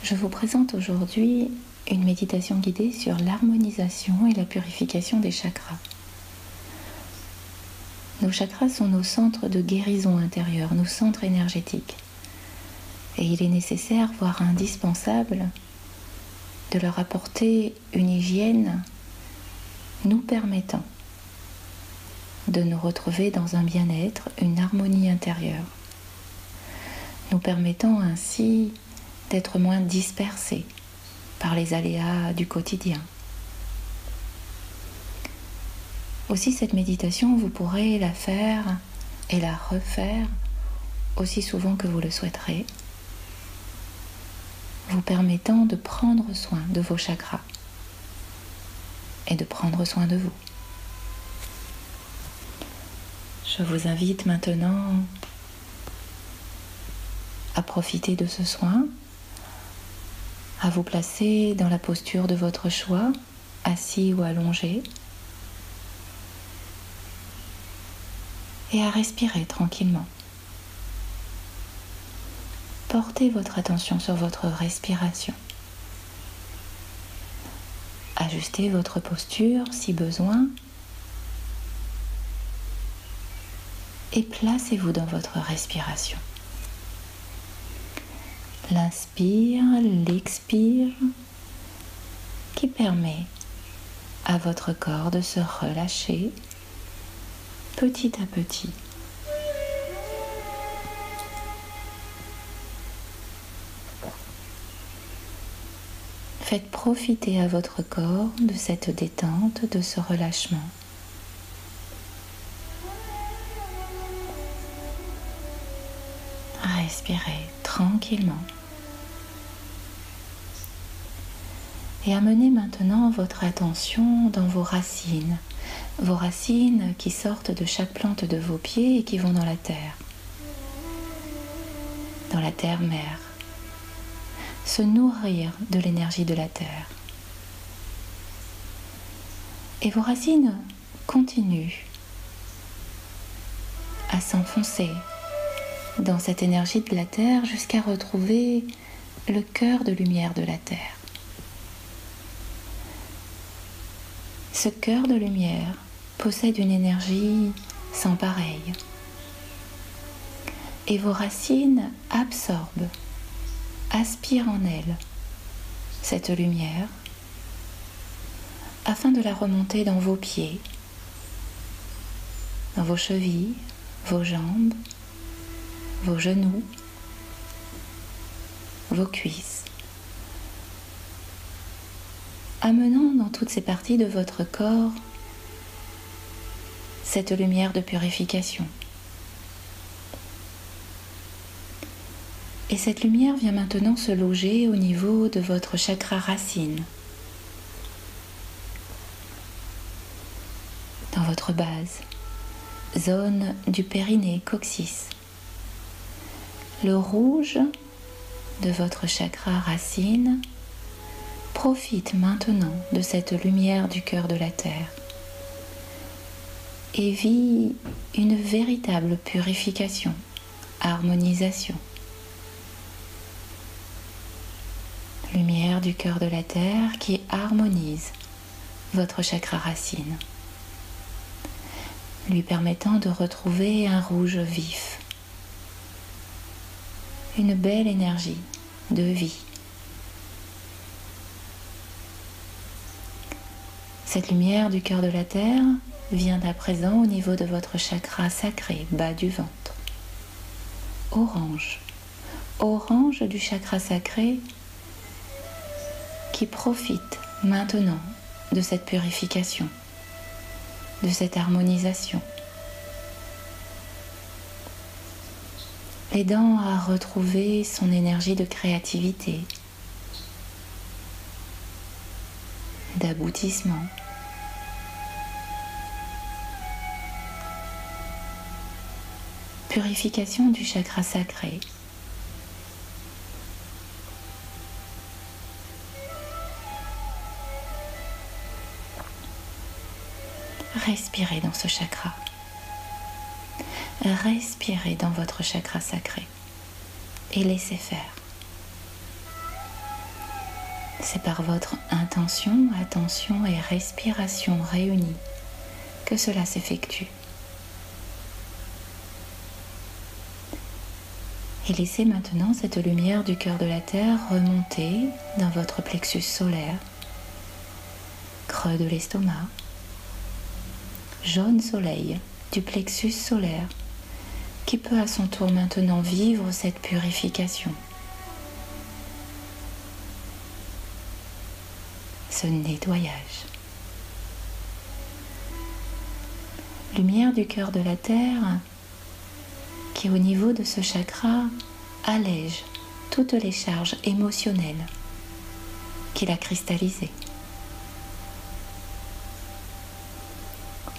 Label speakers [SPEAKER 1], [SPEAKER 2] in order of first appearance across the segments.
[SPEAKER 1] Je vous présente aujourd'hui une méditation guidée sur l'harmonisation et la purification des chakras. Nos chakras sont nos centres de guérison intérieure, nos centres énergétiques. Et il est nécessaire, voire indispensable, de leur apporter une hygiène nous permettant de nous retrouver dans un bien-être, une harmonie intérieure, nous permettant ainsi d'être moins dispersés par les aléas du quotidien. Aussi, cette méditation, vous pourrez la faire et la refaire aussi souvent que vous le souhaiterez, vous permettant de prendre soin de vos chakras et de prendre soin de vous. Je vous invite maintenant à profiter de ce soin, à vous placer dans la posture de votre choix, assis ou allongé, et à respirer tranquillement. Portez votre attention sur votre respiration. Ajustez votre posture si besoin et placez-vous dans votre respiration. L'inspire, l'expire qui permet à votre corps de se relâcher petit à petit. Faites profiter à votre corps de cette détente, de ce relâchement. Respirez tranquillement. Et amenez maintenant votre attention dans vos racines qui sortent de chaque plante de vos pieds et qui vont dans la terre mère, se nourrir de l'énergie de la terre. Et vos racines continuent à s'enfoncer dans cette énergie de la terre jusqu'à retrouver le cœur de lumière de la terre. Ce cœur de lumière possède une énergie sans pareille. Et vos racines absorbent, aspirent en elles cette lumière afin de la remonter dans vos pieds, dans vos chevilles, vos jambes, vos genoux, vos cuisses, amenant dans toutes ces parties de votre corps cette lumière de purification. Et cette lumière vient maintenant se loger au niveau de votre chakra racine, dans votre base, zone du périnée coccyx. Le rouge de votre chakra racine profite maintenant de cette lumière du cœur de la terre et vit une véritable purification, harmonisation. Lumière du cœur de la terre qui harmonise votre chakra racine, lui permettant de retrouver un rouge vif, une belle énergie de vie. Cette lumière du cœur de la terre vient à présent au niveau de votre chakra sacré, bas du ventre. Orange, orange du chakra sacré qui profite maintenant de cette purification, de cette harmonisation, l'aidant à retrouver son énergie de créativité, d'aboutissement. Purification du chakra sacré. Respirez dans ce chakra. Respirez dans votre chakra sacré et laissez faire. C'est par votre intention, attention et respiration réunies que cela s'effectue. Et laissez maintenant cette lumière du cœur de la Terre remonter dans votre plexus solaire, creux de l'estomac, jaune soleil du plexus solaire, qui peut à son tour maintenant vivre cette purification. Ce nettoyage. Lumière du cœur de la Terre qui au niveau de ce chakra allège toutes les charges émotionnelles qu'il a cristallisées.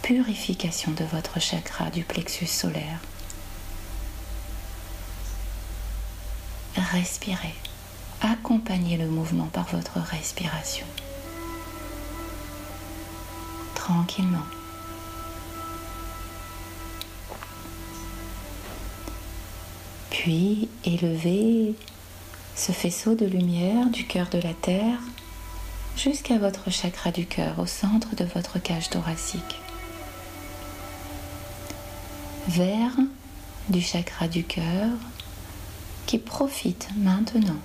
[SPEAKER 1] Purification de votre chakra du plexus solaire. Respirez. Accompagnez le mouvement par votre respiration. Tranquillement. Puis élevez ce faisceau de lumière du cœur de la Terre jusqu'à votre chakra du cœur, au centre de votre cage thoracique. Vers du chakra du cœur qui profite maintenant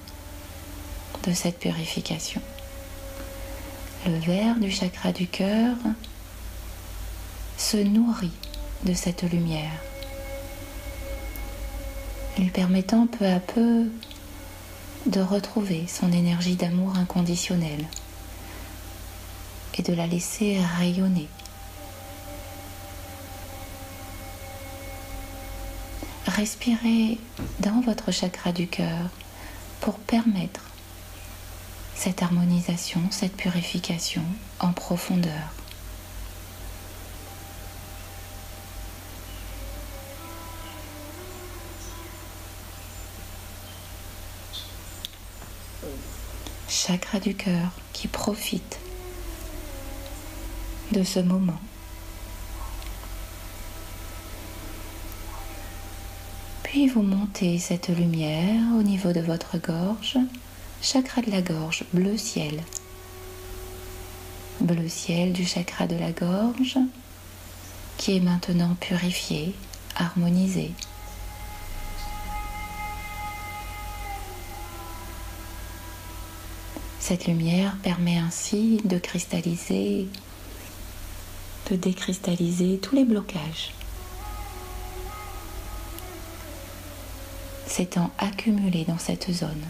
[SPEAKER 1] de cette purification. Le vers du chakra du cœur se nourrit de cette lumière, lui permettant peu à peu de retrouver son énergie d'amour inconditionnel et de la laisser rayonner. Respirez dans votre chakra du cœur pour permettre cette harmonisation, cette purification en profondeur. Chakra du cœur qui profite de ce moment. Puis vous montez cette lumière au niveau de votre gorge, chakra de la gorge, bleu ciel. Bleu ciel du chakra de la gorge qui est maintenant purifié, harmonisé. Cette lumière permet ainsi de cristalliser, de décristalliser tous les blocages s'étant accumulés dans cette zone.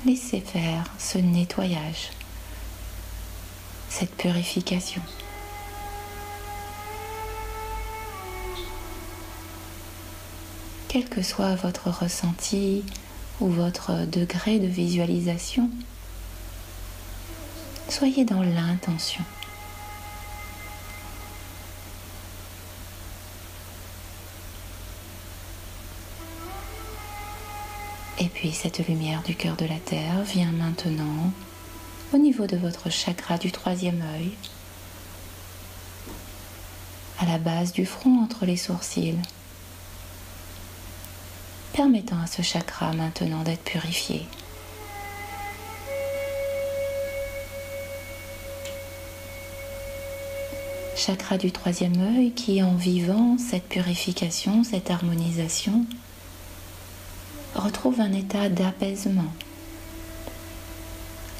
[SPEAKER 1] Laissez faire ce nettoyage, cette purification. Quel que soit votre ressenti ou votre degré de visualisation, soyez dans l'intention. Et puis cette lumière du cœur de la Terre vient maintenant au niveau de votre chakra du troisième œil, à la base du front entre les sourcils, permettant à ce chakra maintenant d'être purifié. Chakra du troisième œil qui, en vivant cette purification, cette harmonisation, retrouve un état d'apaisement.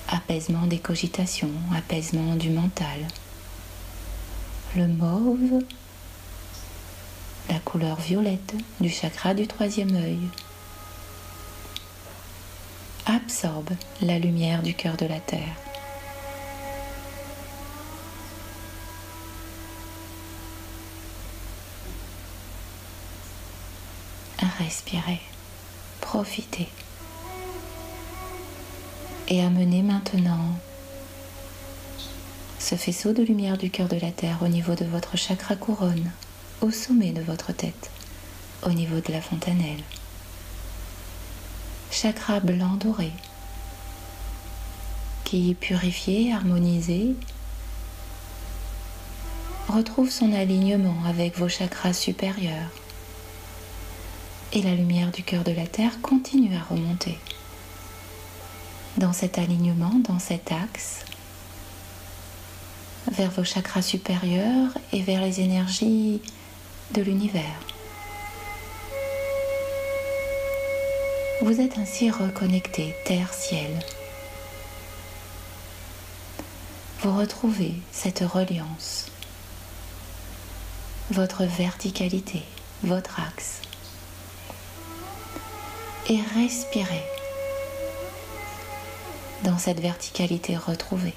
[SPEAKER 1] Apaisement des cogitations, apaisement du mental. Le mauve, la couleur violette du chakra du troisième œil, absorbe la lumière du cœur de la Terre. Respirez, profitez. Et amenez maintenant ce faisceau de lumière du cœur de la Terre au niveau de votre chakra couronne, au sommet de votre tête, au niveau de la fontanelle. Chakra blanc doré, qui, purifié, harmonisé, retrouve son alignement avec vos chakras supérieurs. Et la lumière du cœur de la Terre continue à remonter dans cet alignement, dans cet axe, vers vos chakras supérieurs et vers les énergies de l'univers. Vous êtes ainsi reconnecté terre-ciel. Vous retrouvez cette reliance, votre verticalité, votre axe. Et respirez dans cette verticalité retrouvée.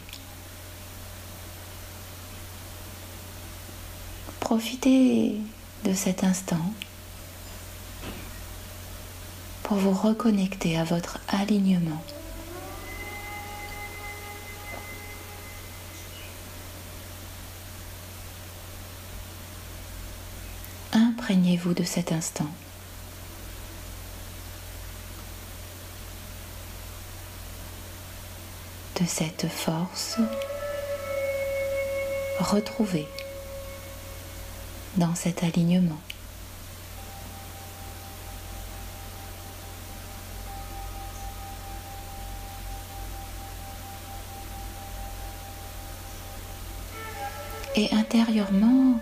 [SPEAKER 1] Profitez de cet instant pour vous reconnecter à votre alignement. Imprégnez-vous de cet instant. De cette force retrouvée dans cet alignement. Et intérieurement,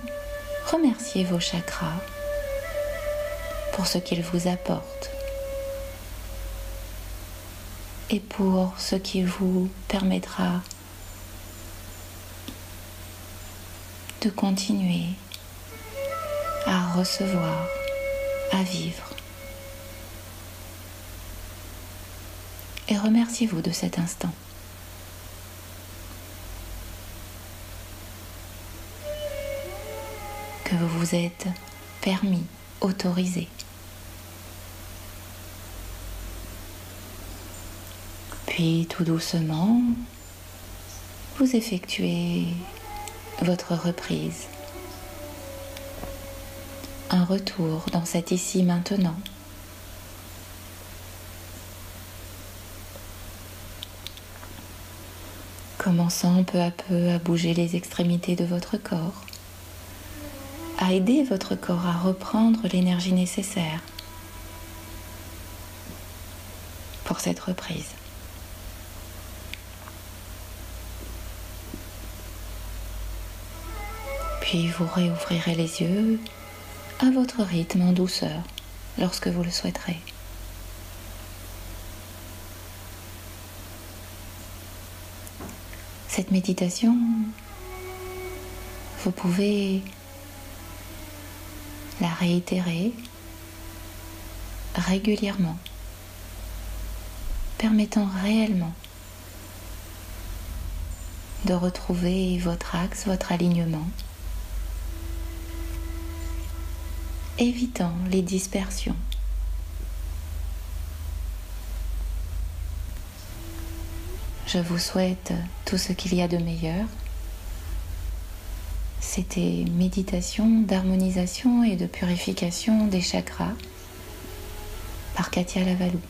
[SPEAKER 1] remerciez vos chakras pour ce qu'ils vous apportent et pour ce qui vous permettra de continuer à recevoir, à vivre. Et remerciez-vous de cet instant. Que vous vous êtes permis, autorisé. Puis tout doucement, vous effectuez votre reprise. Un retour dans cet ici maintenant. Commençant peu à peu à bouger les extrémités de votre corps, à aider votre corps à reprendre l'énergie nécessaire pour cette reprise. Puis vous réouvrirez les yeux à votre rythme en douceur, lorsque vous le souhaiterez. Cette méditation, vous pouvez la réitérer régulièrement, permettant réellement de retrouver votre axe, votre alignement, évitant les dispersions. Je vous souhaite tout ce qu'il y a de meilleur. C'était méditation d'harmonisation et de purification des chakras par Katia Lavalou.